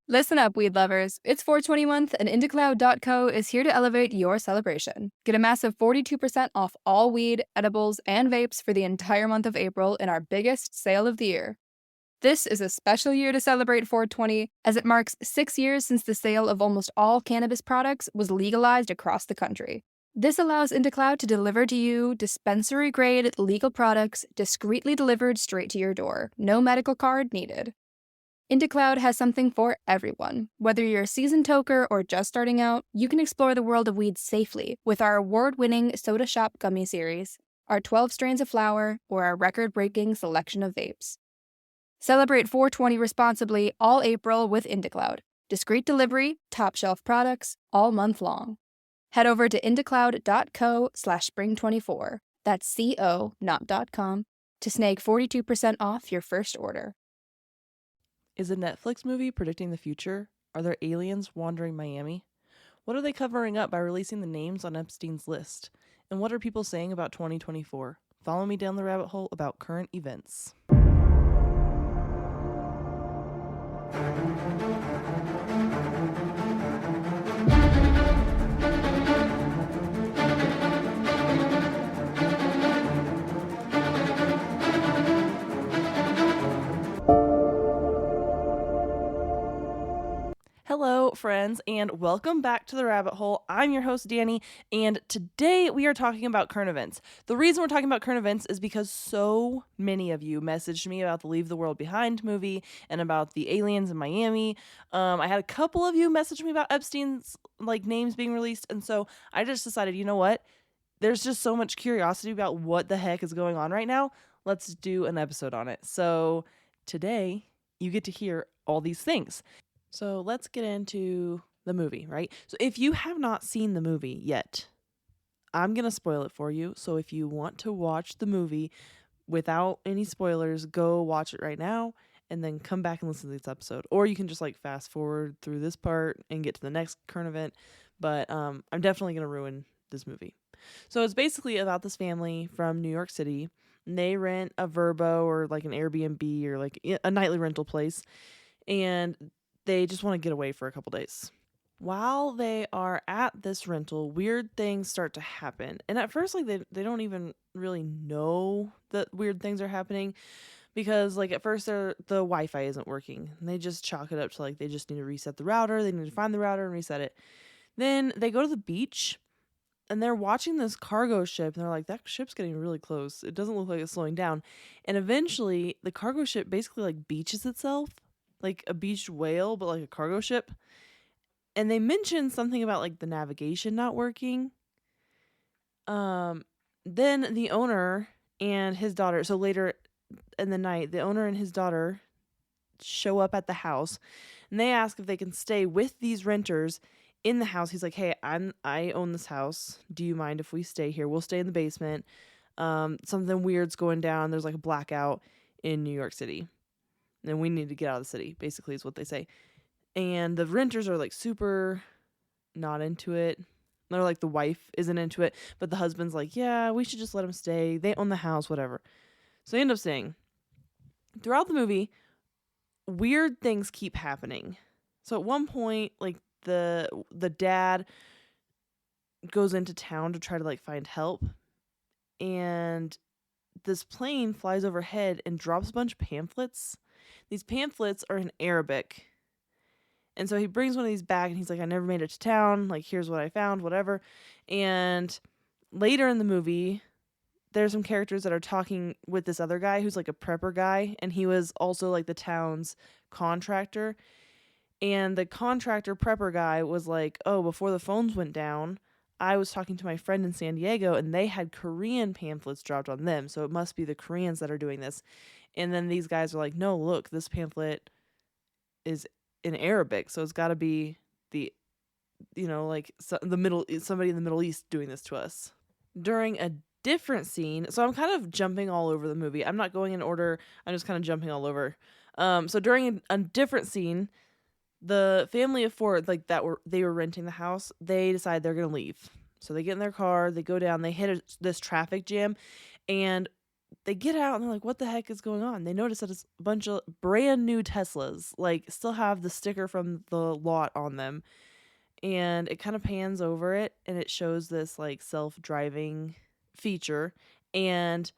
Listen up, weed lovers. It's 420 month, and IndieCloud.co is here to elevate your celebration. Get a massive 42% off all weed, edibles, and vapes for the entire month of April in our biggest sale of the year. This is a special year to celebrate 420, as it marks 6 years since the sale of almost all cannabis products was legalized across the country. This allows IndieCloud to deliver to you dispensary-grade legal products discreetly delivered straight to your door. No medical card needed. IndieCloud has something for everyone. Whether you're a seasoned toker or just starting out, you can explore the world of weed safely with our award-winning Soda Shop Gummy Series, our 12 strains of flower, or our record-breaking selection of vapes. Celebrate 420 responsibly all April with IndieCloud. Discreet delivery, top shelf products, all month long. Head over to indiecloud.co/spring24, that's C-O, not .com, to snag 42% off your first order. Is a Netflix movie predicting the future? Are there aliens wandering Miami? What are they covering up by releasing the names on Epstein's list? And what are people saying about 2024? Follow me down the rabbit hole about current events. Hello, friends, and welcome back to the rabbit hole. I'm your host, Danny, and today we are talking about current events. The reason we're talking about current events is because so many of you messaged me about the Leave the World Behind movie and about the aliens in Miami. I had a couple of you message me about Epstein's names being released, and so I just decided, you know what? There's just so much curiosity about what the heck is going on right now. Let's do an episode on it. So today you get to hear all these things. So let's get into the movie, right? So if you have not seen the movie yet, I'm going to spoil it for you. So if you want to watch the movie without any spoilers, go watch it right now and then come back and listen to this episode. Or you can just fast forward through this part and get to the next current event. But I'm definitely going to ruin this movie. So it's basically about this family from New York City. And they rent a Vrbo or an Airbnb or a nightly rental place. And they just want to get away for a couple days. While they are at this rental, weird things start to happen. And at first, they don't even really know that weird things are happening because, at first, the Wi-Fi isn't working. And they just chalk it up to, they just need to reset the router. They need to find the router and reset it. Then they go to the beach, and they're watching this cargo ship. And they're like, that ship's getting really close. It doesn't look like it's slowing down. And eventually, the cargo ship basically, beaches itself. Like a beached whale, but a cargo ship. And they mentioned something about the navigation not working. Then the owner and his daughter, so later in the night, the owner and his daughter show up at the house and they ask if they can stay with these renters in the house. He's like, hey, I own this house. Do you mind if we stay here? We'll stay in the basement. Something weird's going down. There's a blackout in New York City. And we need to get out of the city, basically, is what they say. And the renters are super not into it. They're the wife isn't into it, but the husband's yeah, we should just let him stay. They own the house, whatever. So they end up staying. Throughout the movie, weird things keep happening. So at one point, the dad goes into town to try to find help, and this plane flies overhead and drops a bunch of pamphlets. These pamphlets are in Arabic. And so he brings one of these back and he's like, I never made it to town. Here's what I found, whatever. And later in the movie, there's some characters that are talking with this other guy who's a prepper guy. And he was also the town's contractor. And the contractor prepper guy was oh, before the phones went down, I was talking to my friend in San Diego and they had Korean pamphlets dropped on them. So it must be the Koreans that are doing this. And then these guys are no, look, this pamphlet is in Arabic. So it's got to be somebody in the Middle East doing this to us. During a different scene, so I'm kind of jumping all over the movie. I'm not going in order. I'm just kind of jumping all over. So during a different scene, the family of four, they were renting the house, they decide they're going to leave. So they get in their car, they go down, they hit this traffic jam, and they get out and they're like, what the heck is going on? They notice that it's a bunch of brand new Teslas, like still have the sticker from the lot on them. And it kind of pans over it and it shows this like self-driving feature. And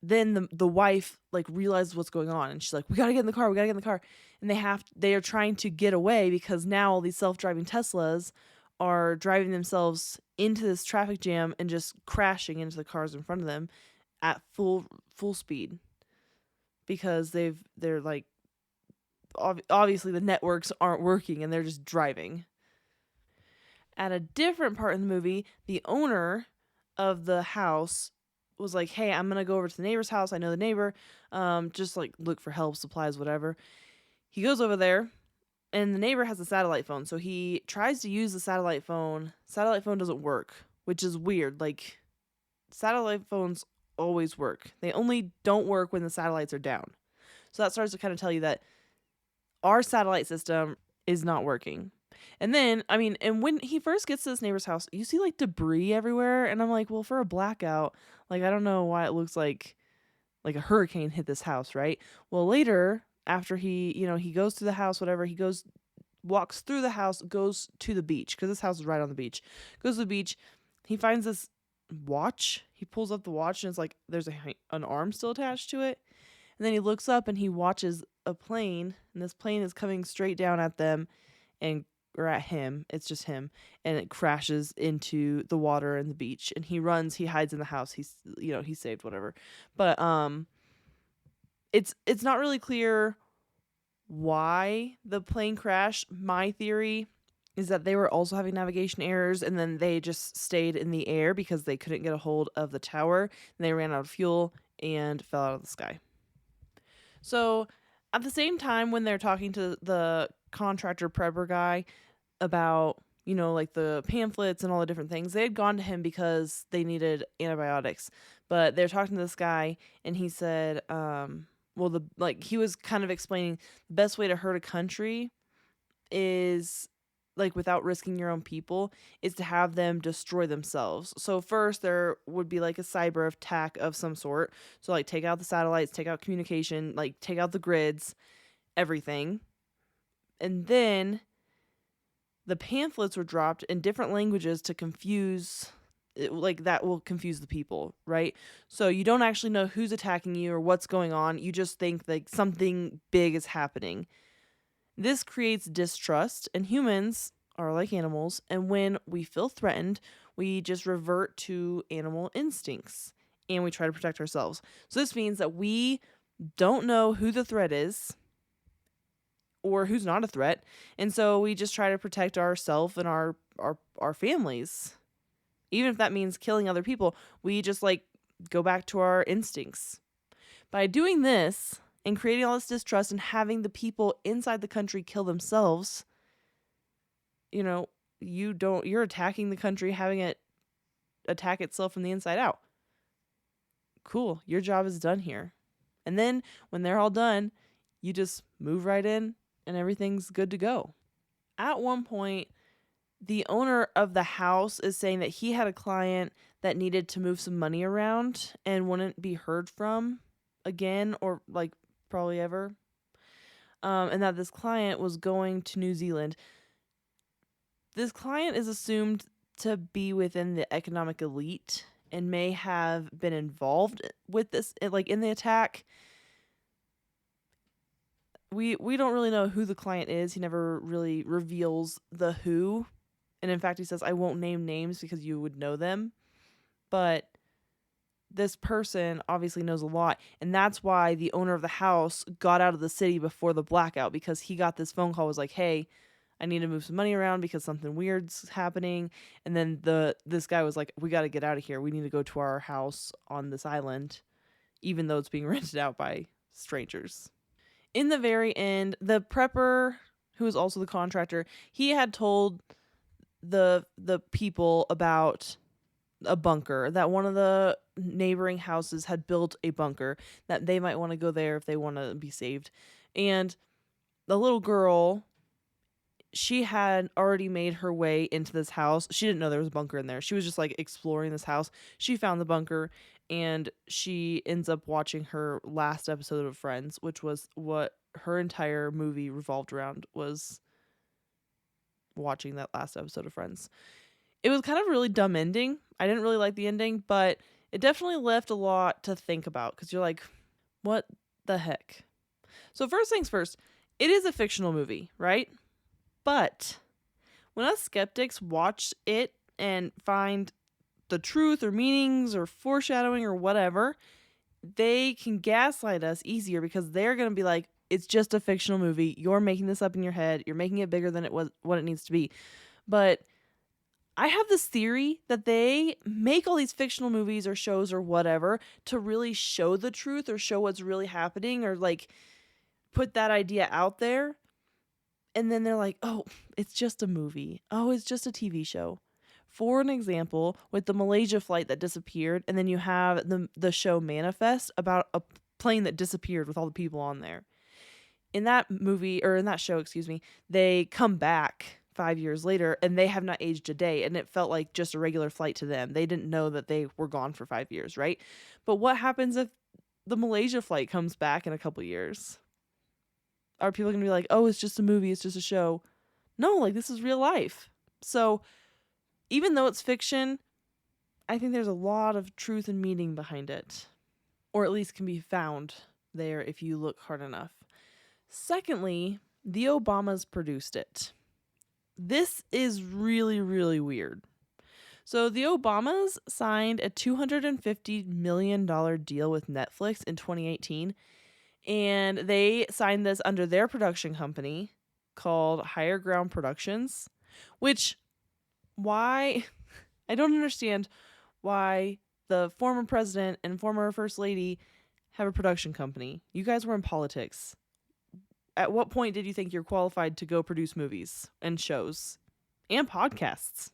then the wife like realizes what's going on and she's like, we gotta get in the car, we gotta get in the car. And they are trying to get away because now all these self-driving Teslas are driving themselves into this traffic jam and just crashing into the cars in front of them at full speed because they're like obviously the networks aren't working and they're just driving. At a different part in the movie, the owner of the house was like, hey, I'm going to go over to the neighbor's house. I know the neighbor. Just like look for help, supplies, whatever. He goes over there and the neighbor has a satellite phone. So he tries to use the satellite phone. Satellite phone doesn't work, which is weird. Like satellite phones always work. They only don't work when the satellites are down. So that starts to kind of tell you that our satellite system is not working. And then, I mean, and when he first gets to this neighbor's house, you see like debris everywhere. And I'm like, well, for a blackout, like, I don't know why it looks like a hurricane hit this house, right? Well, later, after he goes to the house, whatever, walks through the house, goes to the beach, because this house is right on the beach. Goes to the beach. He finds this watch. He pulls up the watch and it's like there's an arm still attached to it. And then he looks up and he watches a plane, and this plane is coming straight down at them or at him. It's just him, and it crashes into the water and the beach. And he runs, he hides in the house. He's saved, whatever. But it's not really clear why the plane crashed. My theory is that they were also having navigation errors, and then they just stayed in the air because they couldn't get a hold of the tower, and they ran out of fuel and fell out of the sky. So at the same time, when they're talking to the contractor prepper guy about, like the pamphlets and all the different things, they had gone to him because they needed antibiotics. But they're talking to this guy and he said, he was kind of explaining the best way to hurt a country is, like, without risking your own people, is to have them destroy themselves. So first there would be like a cyber attack of some sort. So like take out the satellites, take out communication, like take out the grids, everything. And then the pamphlets were dropped in different languages to confuse, like that will confuse the people, right? So you don't actually know who's attacking you or what's going on. You just think like something big is happening. This creates distrust, and humans are like animals, and when we feel threatened, we just revert to animal instincts and we try to protect ourselves. So this means that we don't know who the threat is or who's not a threat, and so we just try to protect ourselves and our families. Even if that means killing other people, we just like go back to our instincts. By doing this and creating all this distrust and having the people inside the country kill themselves, you're attacking the country, having it attack itself from the inside out. Cool, your job is done here. And then when they're all done, you just move right in and everything's good to go. At one point, the owner of the house is saying that he had a client that needed to move some money around and wouldn't be heard from again, or like probably ever. And that this client was going to New Zealand. This client is assumed to be within the economic elite and may have been involved with this, like in the attack. We don't really know who the client is. He never really reveals the who. And in fact, he says, I won't name names because you would know them. But this person obviously knows a lot. And that's why the owner of the house got out of the city before the blackout, because he got this phone call, was like, hey, I need to move some money around because something weird's happening. And then this guy was like, we got to get out of here. We need to go to our house on this island, even though it's being rented out by strangers. In the very end, the prepper, who is also the contractor, he had told the people about a bunker, that one of the neighboring houses had built a bunker, that they might want to go there if they want to be saved. And the little girl, she had already made her way into this house. She didn't know there was a bunker in there. She was just like exploring this house. She found the bunker and she ends up watching her last episode of Friends, which was what her entire movie revolved around, was watching that last episode of Friends. It was kind of a really dumb ending. I didn't really like the ending, but it definitely left a lot to think about because you're like, what the heck? So first things first, it is a fictional movie, right? But when us skeptics watch it and find the truth or meanings or foreshadowing or whatever, they can gaslight us easier because they're going to be like, it's just a fictional movie. You're making this up in your head. You're making it bigger than it was what it needs to be. But I have this theory that they make all these fictional movies or shows or whatever to really show the truth or show what's really happening or like put that idea out there. And then they're like, oh, it's just a movie. Oh, it's just a TV show. For an example, with the Malaysia flight that disappeared, and then you have the show Manifest about a plane that disappeared with all the people on there. In that movie, or in that show, excuse me, they come back 5 years later and they have not aged a day, and it felt like just a regular flight to them. They didn't know that they were gone for 5 years, right? But what happens if the Malaysia flight comes back in a couple years? Are people going to be like, oh, it's just a movie, it's just a show? No, like this is real life. So even though it's fiction, I think there's a lot of truth and meaning behind it, or at least can be found there if you look hard enough. Secondly, the Obamas produced it. This is really, really weird. So the Obamas signed a $250 million deal with Netflix in 2018, and they signed this under their production company called Higher Ground Productions, which, why? I don't understand why the former president and former first lady have a production company. You guys were in politics. At what point did you think you're qualified to go produce movies and shows and podcasts?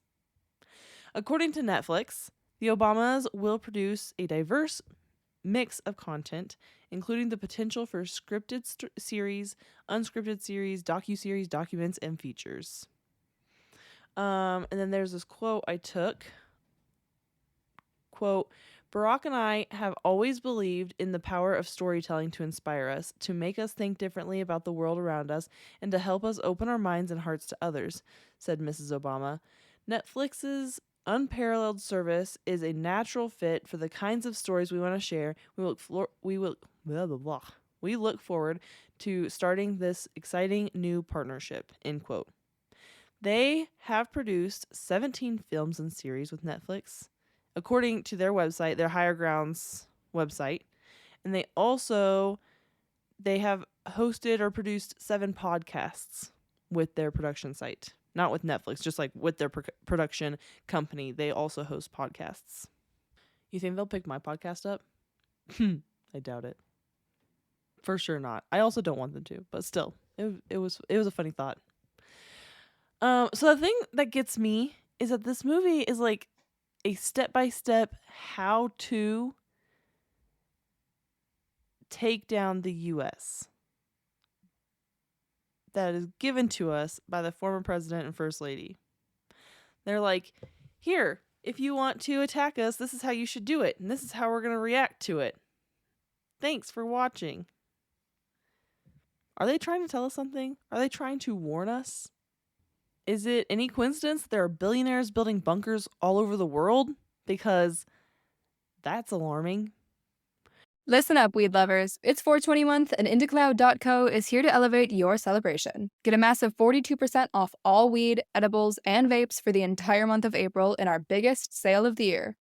According to Netflix, the Obamas will produce a diverse mix of content, including the potential for scripted series, unscripted series, docuseries, documents, and features. And then there's this quote I took. Quote, Barack and I have always believed in the power of storytelling to inspire us, to make us think differently about the world around us, and to help us open our minds and hearts to others, said Mrs. Obama. Netflix's unparalleled service is a natural fit for the kinds of stories we want to share. We look forward to starting this exciting new partnership, end quote. They have produced 17 films and series with Netflix, according to their website, their Higher Grounds website. And they have hosted or produced 7 podcasts with their production site. Not with Netflix, just like with their production company. They also host podcasts. You think they'll pick my podcast up? I doubt it. For sure not. I also don't want them to, but still, it was a funny thought. So the thing that gets me is that this movie is like a step-by-step how to take down the U.S. that is given to us by the former president and first lady. They're like, here, if you want to attack us, this is how you should do it, and this is how we're going to react to it. Thanks for watching. Are they trying to tell us something? Are they trying to warn us? Is it any coincidence that there are billionaires building bunkers all over the world? Because that's alarming. Listen up, weed lovers. It's 420 month, and IndieCloud.co is here to elevate your celebration. Get a massive 42% off all weed, edibles, and vapes for the entire month of April in our biggest sale of the year.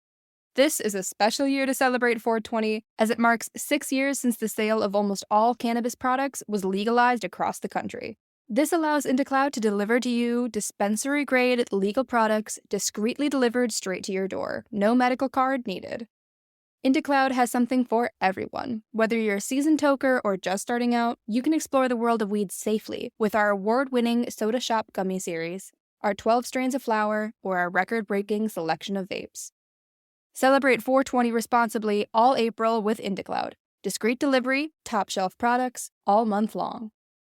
This is a special year to celebrate 420, as it marks 6 years since the sale of almost all cannabis products was legalized across the country. This allows IndieCloud to deliver to you dispensary-grade legal products discreetly delivered straight to your door. No medical card needed. IndieCloud has something for everyone. Whether you're a seasoned toker or just starting out, you can explore the world of weed safely with our award-winning Soda Shop Gummy Series, our 12 strains of flower, or our record-breaking selection of vapes. Celebrate 420 responsibly all April with IndieCloud. Discreet delivery, top-shelf products, all month long.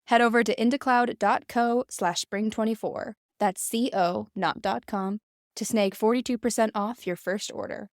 Head over to indiecloud.co/spring24, that's CO, not .com, to snag 42% off your first order.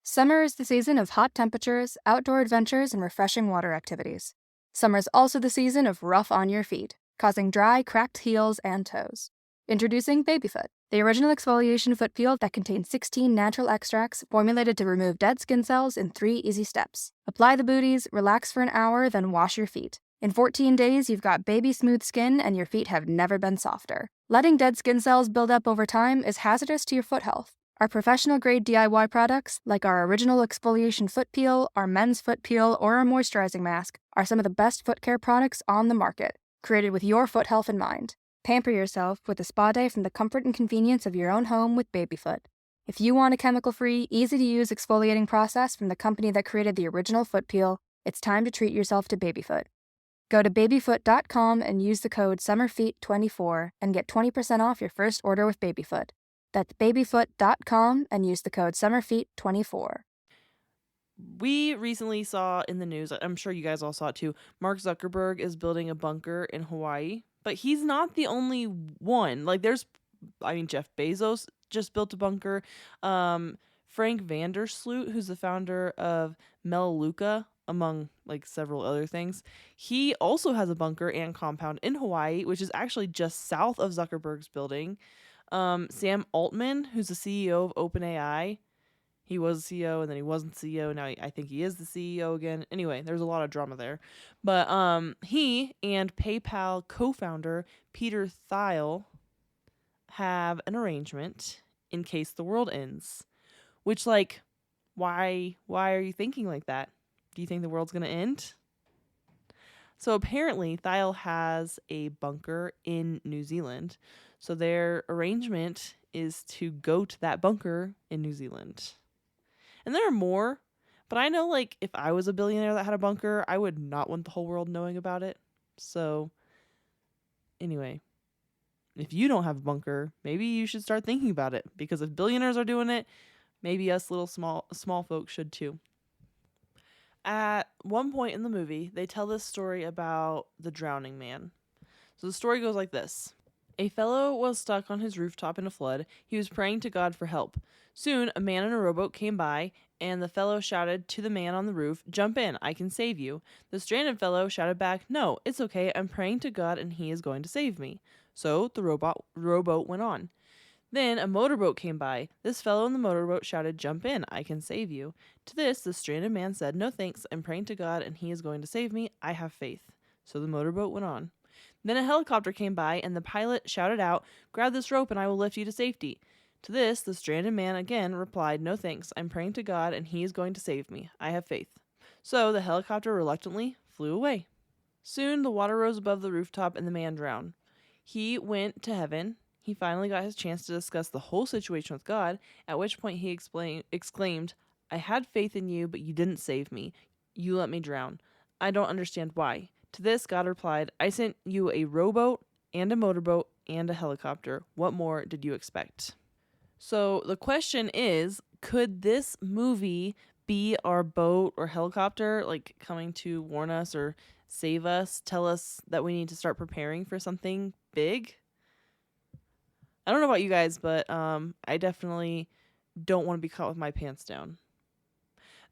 Summer is the season of hot temperatures, outdoor adventures, and refreshing water activities. Summer is also the season of rough on your feet, causing dry, cracked heels and toes. Introducing Babyfoot, the original exfoliation foot peel that contains 16 natural extracts formulated to remove dead skin cells in 3 easy steps. Apply the booties, relax for an hour, then wash your feet. In 14 days, you've got baby smooth skin and your feet have never been softer. Letting dead skin cells build up over time is hazardous to your foot health. Our professional-grade DIY products, like our original exfoliation foot peel, our men's foot peel, or our moisturizing mask, are some of the best foot care products on the market, created with your foot health in mind. Pamper yourself with a spa day from the comfort and convenience of your own home with Babyfoot. If you want a chemical-free, easy-to-use exfoliating process from the company that created the original foot peel, it's time to treat yourself to Babyfoot. Go to babyfoot.com and use the code SUMMERFEET24 and get 20% off your first order with Babyfoot. That's babyfoot.com and use the code SUMMERFEET24. We recently saw in the news, I'm sure you guys all saw it too, Mark Zuckerberg is building a bunker in Hawaii, but he's not the only one. Like Jeff Bezos just built a bunker. Frank Vandersloot, who's the founder of Melaleuca, among like several other things, he also has a bunker and compound in Hawaii, which is actually just south of Zuckerberg's building. Sam Altman, who's the CEO of OpenAI, he was CEO and then he wasn't CEO. Now I think he is the CEO again. Anyway, there's a lot of drama there. But he and PayPal co-founder Peter Thiel have an arrangement in case the world ends. Which, like, why are you thinking like that? Do you think the world's going to end? So apparently Thiel has a bunker in New Zealand. So their arrangement is to go to that bunker in New Zealand. And there are more, but I know, like, if I was a billionaire that had a bunker, I would not want the whole world knowing about it. So, anyway, if you don't have a bunker, maybe you should start thinking about it. Because if billionaires are doing it, maybe us little small folks should too. At one point in the movie, they tell this story about the drowning man. So the story goes like this. A fellow was stuck on his rooftop in a flood. He was praying to God for help. Soon, a man in a rowboat came by, and the fellow shouted to the man on the roof, "Jump in, I can save you." The stranded fellow shouted back, "No, it's okay, I'm praying to God and he is going to save me." So the rowboat went on. Then a motorboat came by. This fellow in the motorboat shouted, "Jump in, I can save you." To this, the stranded man said, "No thanks, I'm praying to God and he is going to save me. I have faith." So the motorboat went on. Then a helicopter came by, and the pilot shouted out, "Grab this rope and I will lift you to safety." To this, the stranded man again replied, "No thanks, I'm praying to God and he is going to save me. I have faith." So the helicopter reluctantly flew away. Soon the water rose above the rooftop and the man drowned. He went to heaven. He finally got his chance to discuss the whole situation with God, at which point he exclaimed, "I had faith in you, but you didn't save me. You let me drown. I don't understand why." To this, God replied, "I sent you a rowboat and a motorboat and a helicopter. What more did you expect?" So the question is, could this movie be our boat or helicopter, like coming to warn us or save us, tell us that we need to start preparing for something big? I don't know about you guys, but I definitely don't want to be caught with my pants down.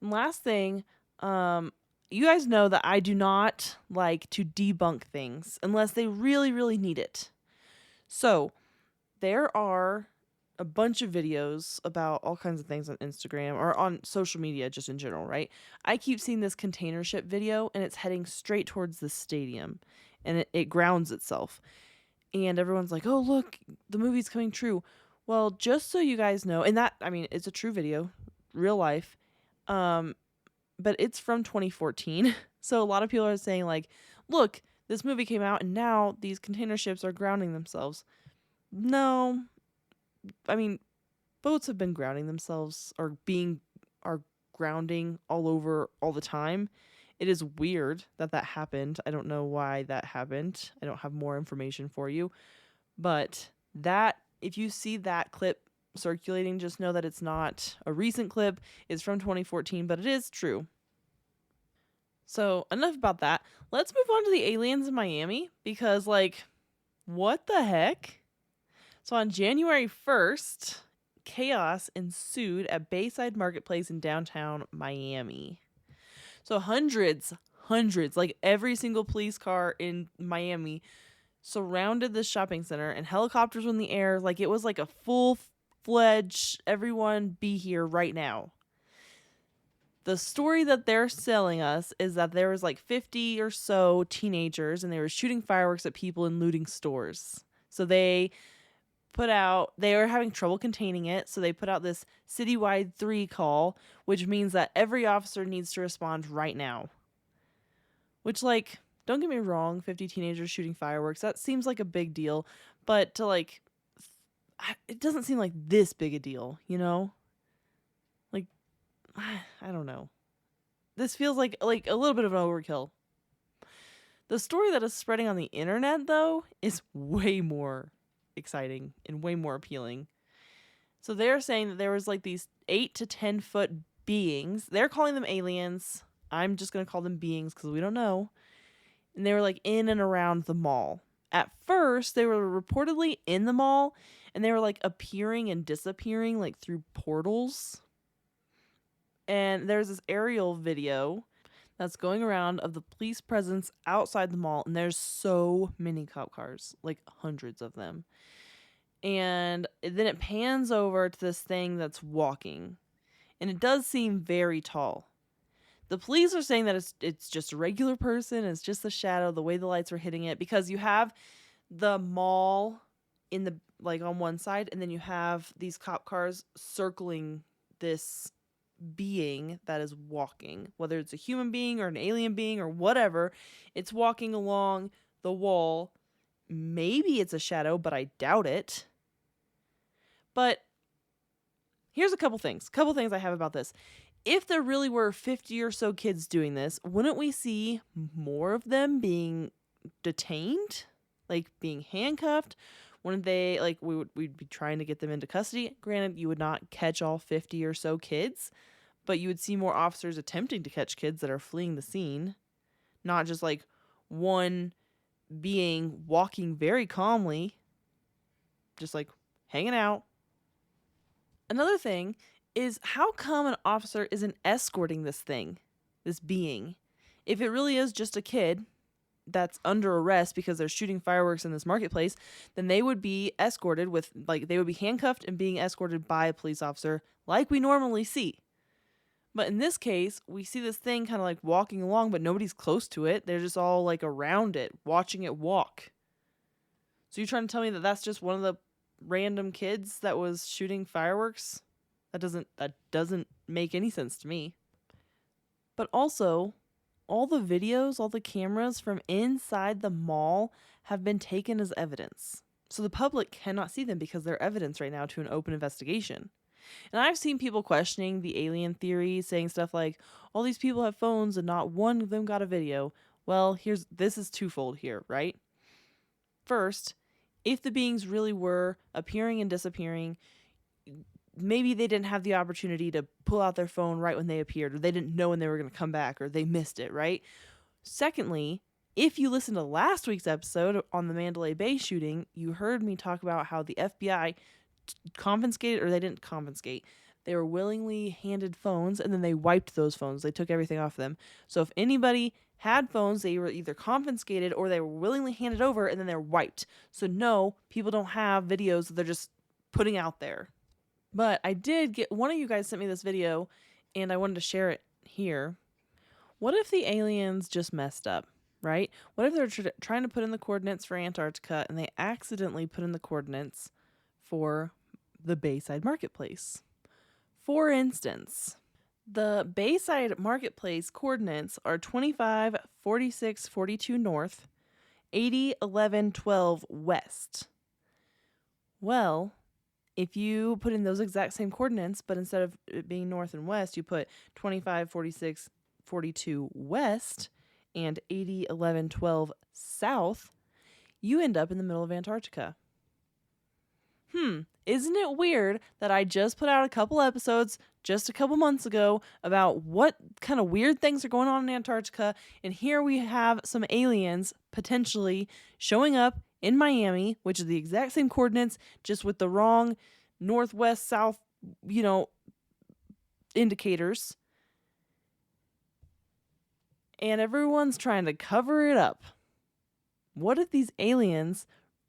And last thing, you guys know that I do not like to debunk things unless they really, really need it. So there are a bunch of videos about all kinds of things on Instagram or on social media just in general, right? I keep seeing this container ship video and it's heading straight towards the stadium and it grounds itself. And everyone's like, "Oh, look, the movie's coming true." Well, just so you guys know, and that, I mean, it's a true video, real life, but it's from 2014. So a lot of people are saying like, "Look, this movie came out and now these container ships are grounding themselves." No, I mean, boats have been grounding themselves or are grounding all over all the time. It is weird that happened. I don't know why that happened. I don't have more information for you. But if you see that clip circulating, just know that it's not a recent clip. It's from 2014, but it is true. So enough about that. Let's move on to the aliens in Miami because, like, what the heck? So on January 1st, chaos ensued at Bayside Marketplace in downtown Miami. So hundreds, like every single police car in Miami surrounded this shopping center, and helicopters were in the air. Like it was like a full-fledged, everyone be here right now. The story that they're selling us is that there was like 50 or so teenagers and they were shooting fireworks at people and looting stores. So they were having trouble containing it, so they put out this citywide 3 call, which means that every officer needs to respond right now. Which, like, don't get me wrong, 50 teenagers shooting fireworks, that seems like a big deal, but to, like, it doesn't seem like this big a deal, you know? Like, I don't know. This feels like a little bit of an overkill. The story that is spreading on the internet, though, is way more exciting and way more appealing. So they're saying that there was like these 8 to 10 foot beings. They're calling them aliens. I'm just going to call them beings because we don't know. And they were like in and around the mall. At first, they were reportedly in the mall and they were like appearing and disappearing like through portals. And there's this aerial video that's going around of the police presence outside the mall, and there's so many cop cars, like hundreds of them. And then it pans over to this thing that's walking, and it does seem very tall. The police are saying that it's just a regular person, it's just the shadow, the way the lights were hitting it, because you have the mall in the like on one side, and then you have these cop cars circling this being that is walking, whether it's a human being or an alien being or whatever. It's walking along the wall. Maybe it's a shadow, but I doubt it. But here's a couple things I have about this. If there really were 50 or so kids doing this, wouldn't we see more of them being detained, like being handcuffed? Wouldn't they, like, we'd be trying to get them into custody? Granted, you would not catch all 50 or so kids, but you would see more officers attempting to catch kids that are fleeing the scene, not just like one being walking very calmly, just like hanging out. Another thing is, how come an officer isn't escorting this thing, this being? If it really is just a kid that's under arrest because they're shooting fireworks in this marketplace, then they would be escorted with, like, they would be handcuffed and being escorted by a police officer like we normally see. But in this case, we see this thing kind of like walking along, but nobody's close to it. They're just all like around it, watching it walk. So you're trying to tell me that that's just one of the random kids that was shooting fireworks? That doesn't make any sense to me. But also, all the videos, all the cameras from inside the mall have been taken as evidence. So the public cannot see them because they're evidence right now to an open investigation. And I've seen people questioning the alien theory, saying stuff like, all these people have phones and not one of them got a video. Well, this is twofold here, right? First, if the beings really were appearing and disappearing, maybe they didn't have the opportunity to pull out their phone right when they appeared, or they didn't know when they were going to come back, or they missed it, right? Secondly, if you listened to last week's episode on the Mandalay Bay shooting, you heard me talk about how the FBI confiscated, or they didn't confiscate. They were willingly handed phones, and then they wiped those phones. They took everything off them. So if anybody had phones, they were either confiscated or they were willingly handed over, and then they're wiped. So no, people don't have videos that they're just putting out there. But I did get, one of you guys sent me this video, and I wanted to share it here. What if the aliens just messed up, right? What if they're trying to put in the coordinates for Antarctica, and they accidentally put in the coordinates for the Bayside Marketplace? For instance, the Bayside Marketplace coordinates are 25, 46, 42 north, 80, 11, 12 west. Well, if you put in those exact same coordinates, but instead of it being north and west, you put 25, 46, 42 west and 80, 11, 12 south, you end up in the middle of Antarctica. Isn't it weird that I just put out a couple episodes just a couple months ago about what kind of weird things are going on in Antarctica, and here we have some aliens potentially showing up in Miami, which is the exact same coordinates, just with the wrong northwest, south, indicators. And everyone's trying to cover it up. What if these aliens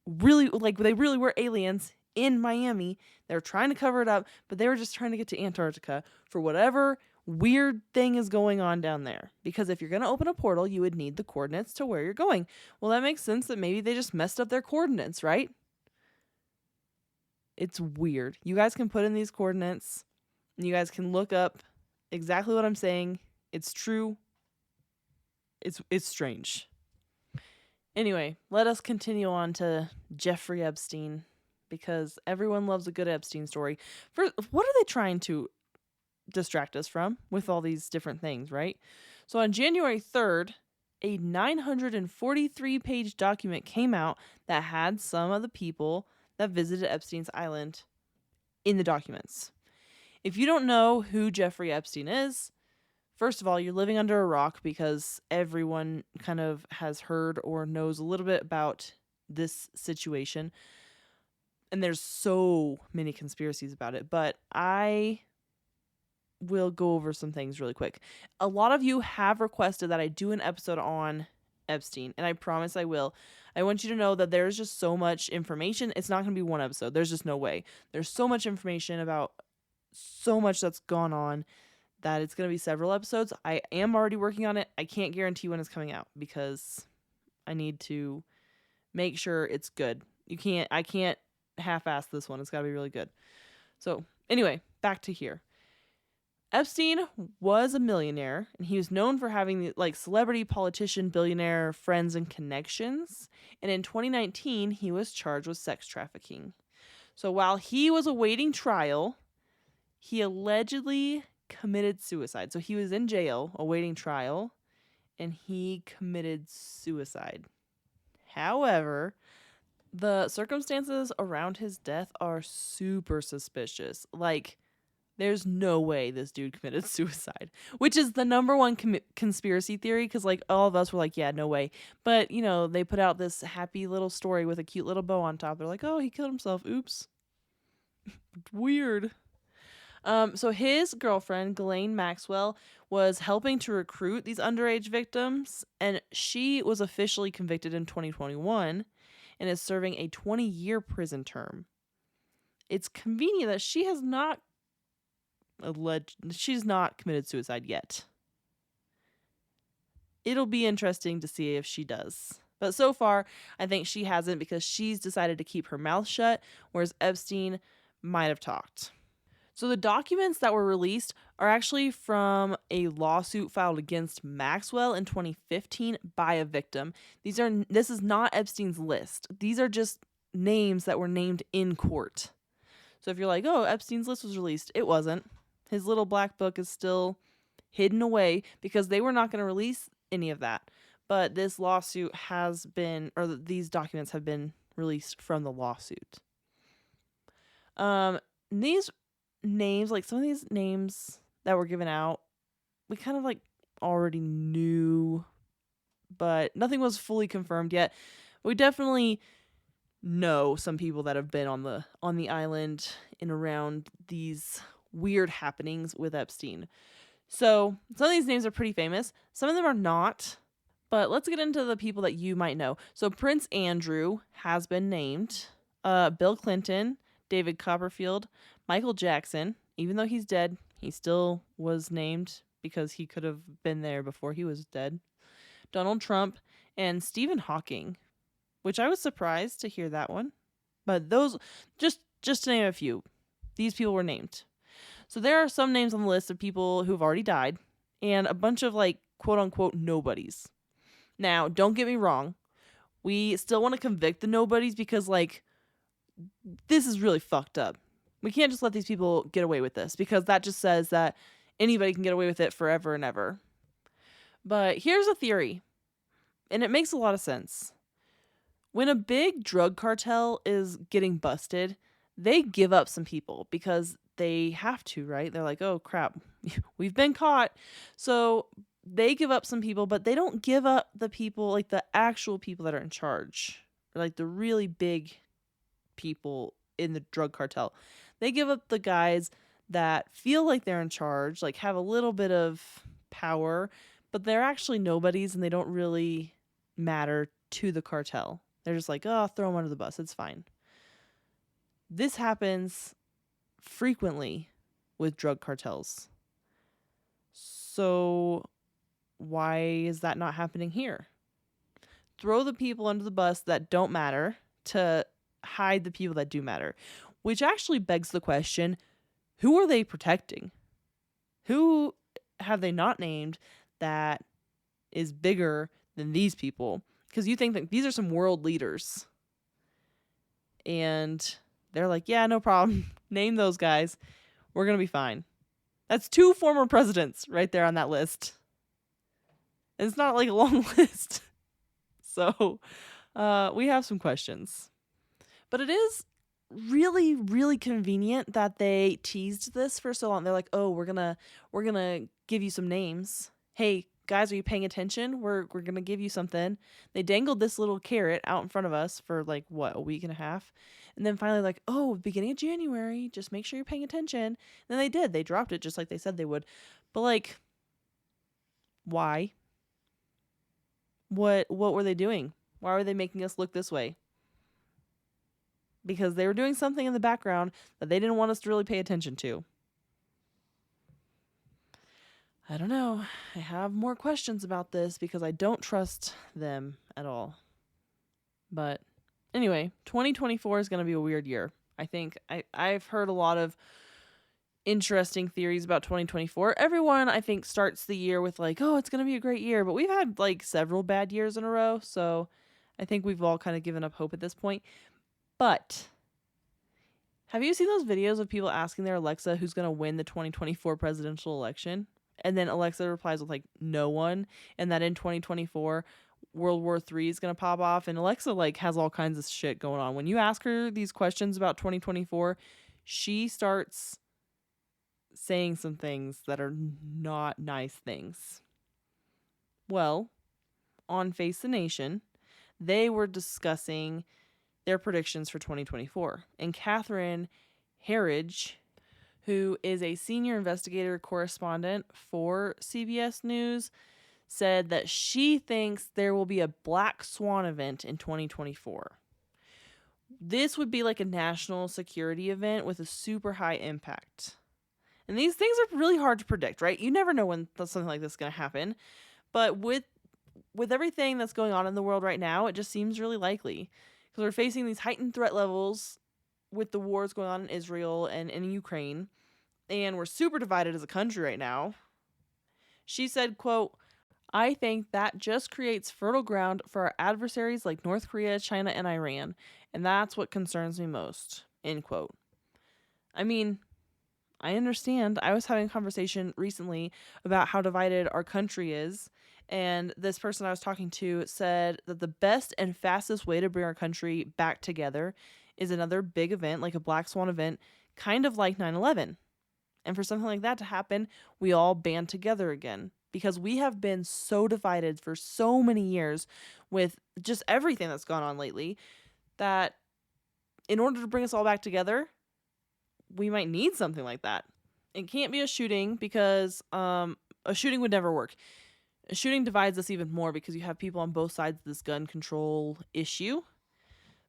really, they really were aliens in Miami? They're trying to cover it up, but they were just trying to get to Antarctica for whatever weird thing is going on down there. Because if you're going to open a portal, you would need the coordinates to where you're going. Well, that makes sense that maybe they just messed up their coordinates, right? It's weird. You guys can put in these coordinates, and you guys can look up exactly what I'm saying. It's true. It's strange. Anyway, let us continue on to Jeffrey Epstein, because everyone loves a good Epstein story. What are they trying to distract us from with all these different things, right? So on January 3rd, a 943-page document came out that had some of the people that visited Epstein's island in the documents. If you don't know who Jeffrey Epstein is, first of all, you're living under a rock, because everyone kind of has heard or knows a little bit about this situation. And there's so many conspiracies about it, but I will go over some things really quick. A lot of you have requested that I do an episode on Epstein, and I promise I will. I want you to know that there's just so much information. It's not going to be one episode. There's just no way. There's so much information about so much that's gone on that it's going to be several episodes. I am already working on it. I can't guarantee when it's coming out, because I need to make sure it's good. I can't half-ass this one. It's got to be really good. So anyway, back to here. Epstein was a millionaire, and he was known for having celebrity, politician, billionaire friends and connections. And in 2019, he was charged with sex trafficking. So while he was awaiting trial, he allegedly committed suicide. So he was in jail awaiting trial, and he committed suicide. However, the circumstances around his death are super suspicious. There's no way this dude committed suicide, which is the number one conspiracy theory, because all of us were like, yeah, no way. But, they put out this happy little story with a cute little bow on top. They're like, oh, he killed himself. Oops. Weird. So his girlfriend, Ghislaine Maxwell, was helping to recruit these underage victims, and she was officially convicted in 2021 and is serving a 20-year prison term. It's convenient that she's not committed suicide yet. It'll be interesting to see if she does. But so far, I think she hasn't, because she's decided to keep her mouth shut, whereas Epstein might have talked. So the documents that were released are actually from a lawsuit filed against Maxwell in 2015 by a victim. This is not Epstein's list. These are just names that were named in court. So if you're like, oh, Epstein's list was released, it wasn't. His little black book is still hidden away, because they were not going to release any of that. But this lawsuit has been, or these documents have been released from the lawsuit. These names, some of these names that were given out, we kind of already knew, but nothing was fully confirmed yet. We definitely know some people that have been on the island and around these weird happenings with Epstein. So some of these names are pretty famous. Some of them are not, but let's get into the people that you might know. So Prince Andrew has been named, Bill Clinton, David Copperfield, Michael Jackson. Even though he's dead, he still was named because he could have been there before he was dead. Donald Trump and Stephen Hawking, which I was surprised to hear that one. But those, just to name a few, these people were named. So there are some names on the list of people who've already died, and a bunch of quote unquote nobodies. Now, don't get me wrong. We still want to convict the nobodies, because this is really fucked up. We can't just let these people get away with this, because that just says that anybody can get away with it forever and ever. But here's a theory, and it makes a lot of sense. When a big drug cartel is getting busted, they give up some people because they have to, right? They're like, oh crap, we've been caught. So they give up some people, but they don't give up the people, the actual people that are in charge, or the really big people in the drug cartel. They give up the guys that feel like they're in charge, like have a little bit of power, but they're actually nobodies and they don't really matter to the cartel. They're just like, oh, throw them under the bus. It's fine. This happens frequently with drug cartels. So why is that not happening here? Throw the people under the bus that don't matter to hide the people that do matter, which actually begs the question, who are they protecting? Who have they not named that is bigger than these people? Because you think that these are some world leaders. And they're like, yeah, no problem. Name those guys. We're going to be fine. That's 2 former presidents right there on that list. And it's not like a long list. So we have some questions. But it is really, really convenient that they teased this for so long. They're like, oh, we're gonna give you some names. Hey, guys, are you paying attention? We're gonna give you something. They dangled this little carrot out in front of us for like a week and a half. And then finally like, oh, beginning of January, just make sure you're paying attention. And then they did. They dropped it just like they said they would. But like, why? What were they doing? Why were they making us look this way? Because they were doing something in the background that they didn't want us to really pay attention to. I don't know. I have more questions about this because I don't trust them at all. But anyway, 2024 is going to be a weird year. I think I've heard a lot of interesting theories about 2024. Everyone, I think, starts the year with like, oh, it's going to be a great year. But we've had like several bad years in a row. So I think we've all kind of given up hope at this point. But have you seen those videos of people asking their Alexa who's going to win the 2024 presidential election? And then Alexa replies with like, no one. And that in 2024, World War III is going to pop off. And Alexa like has all kinds of shit going on. When you ask her these questions about 2024, she starts saying some things that are not nice things. Well, on Face the Nation, they were discussing their predictions for 2024. And Catherine Herridge, who is a senior investigator correspondent for CBS News, said that she thinks there will be a black swan event in 2024. This would be like a national security event with a super high impact. And these things are really hard to predict, right? You never know when something like this is going to happen. But with everything that's going on in the world right now, it just seems really likely. Because we're facing these heightened threat levels with the wars going on in Israel and in Ukraine. And we're super divided as a country right now. She said, quote, I think that just creates fertile ground for our adversaries like North Korea, China, and Iran. And that's what concerns me most, end quote. I mean, I understand. I was having a conversation recently about how divided our country is. And this person I was talking to said that the best and fastest way to bring our country back together is another big event, like a Black Swan event, kind of like 9/11. And for something like that to happen, we all band together again. Because we have been so divided for so many years with just everything that's gone on lately that in order to bring us all back together, we might need something like that. It can't be a shooting because a shooting would never work. A shooting divides us even more because you have people on both sides of this gun control issue.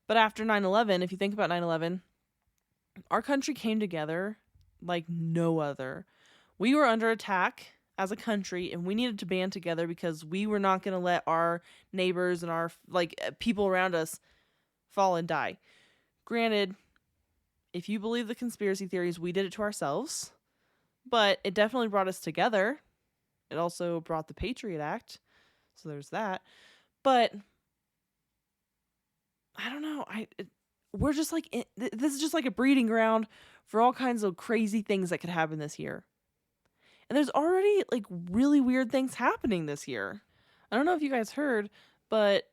But after 9/11, if you think about 9/11, our country came together like no other. We were under attack as a country and we needed to band together because we were not going to let our neighbors and our people around us fall and die. Granted, if you believe the conspiracy theories, we did it to ourselves, but it definitely brought us together. It also brought the Patriot Act, so there's that. But I don't know. We're just like this is just like a breeding ground for all kinds of crazy things that could happen this year. And there's already like really weird things happening this year. I don't know if you guys heard, but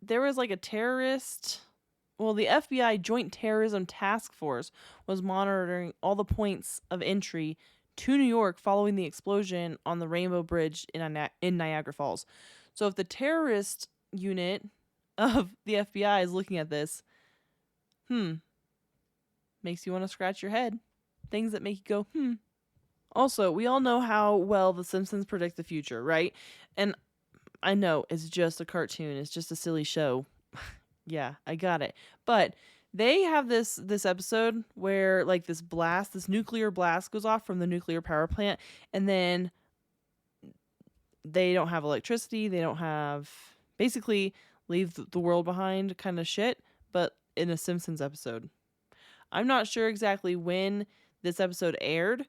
there was like a terrorist. Well, the FBI Joint Terrorism Task Force was monitoring all the points of entry to New York following the explosion on the Rainbow Bridge in Niagara Falls. So if the terrorist unit of the FBI is looking at this, makes you want to scratch your head. Things that make you go, Also, we all know how well The Simpsons predict the future, right? And I know it's just a cartoon. It's just a silly show. Yeah, I got it. But they have this episode where like this nuclear blast goes off from the nuclear power plant, and then they don't have electricity. They don't have, basically leave the world behind kind of shit, but in a Simpsons episode. I'm not sure exactly when this episode aired,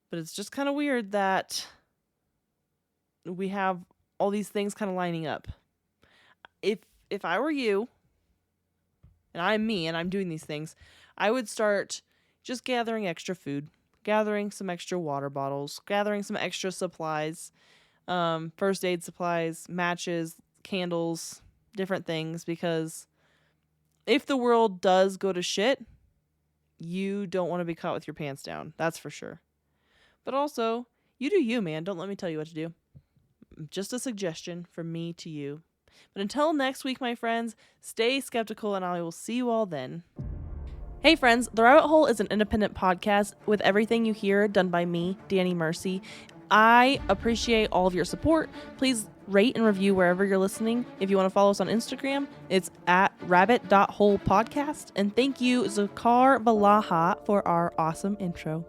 but it's just kind of weird that we have all these things kind of lining up. If I were you, and I'm me and I'm doing these things, I would start just gathering extra food, gathering some extra water bottles, gathering some extra supplies, first aid supplies, matches, candles, different things, because if the world does go to shit, you don't want to be caught with your pants down. That's for sure. But also, you do you, man. Don't let me tell you what to do. Just a suggestion from me to you. But until next week, my friends, stay skeptical, and I will see you all then. Hey friends, The Rabbit Hole is an independent podcast with everything you hear done by me, Danny Mercy. I appreciate all of your support. Please rate and review wherever you're listening. If you want to follow us on Instagram, it's at rabbit.holepodcast. And thank you, Zakar Balaha, for our awesome intro.